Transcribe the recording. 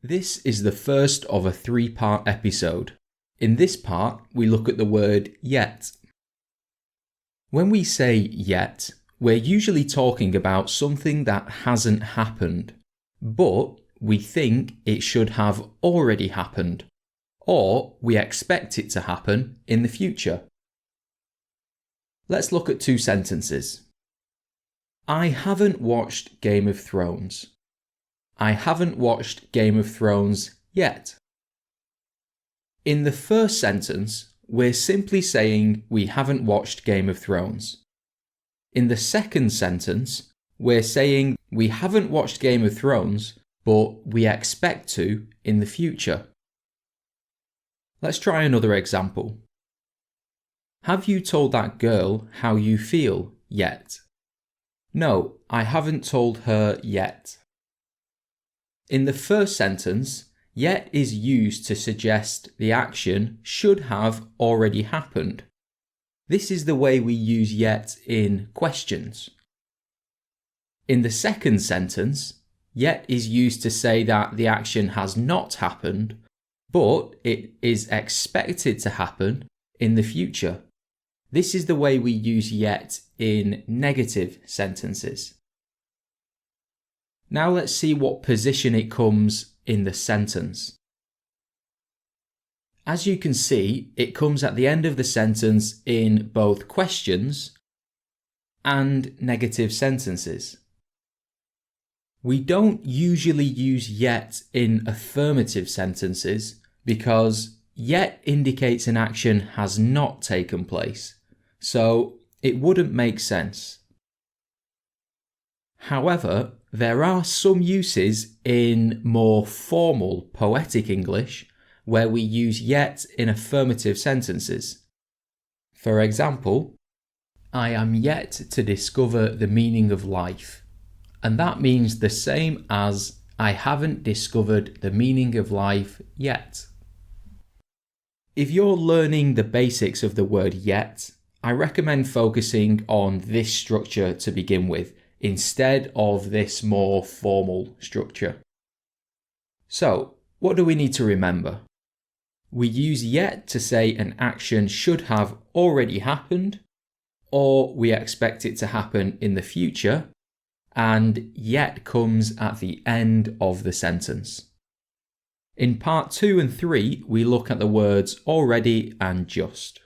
This is the first of a 3-part episode. In this part, we look at the word yet. When we say yet, we're usually talking about something that hasn't happened, but we think it should have already happened, or we expect it to happen in the future. Let's look at 2 sentences. I haven't watched Game of Thrones. I haven't watched Game of Thrones yet. In the first sentence, we're simply saying we haven't watched Game of Thrones. In the second sentence, we're saying we haven't watched Game of Thrones, but we expect to in the future. Let's try another example. Have you told that girl how you feel yet? No, I haven't told her yet. In the first sentence, yet is used to suggest the action should have already happened. This is the way we use yet in questions. In the second sentence, yet is used to say that the action has not happened, but it is expected to happen in the future. This is the way we use yet in negative sentences. Now let's see what position it comes in the sentence. As you can see, it comes at the end of the sentence in both questions and negative sentences. We don't usually use yet in affirmative sentences because yet indicates an action has not taken place, so it wouldn't make sense. However, there are some uses in more formal poetic English where we use yet in affirmative sentences. For example, I am yet to discover the meaning of life, and that means the same as I haven't discovered the meaning of life yet. If you're learning the basics of the word yet, I recommend focusing on this structure to begin with, instead of this more formal structure. So, what do we need to remember? We use yet to say an action should have already happened, or we expect it to happen in the future, and yet comes at the end of the sentence. In part 2 and 3, we look at the words already and just.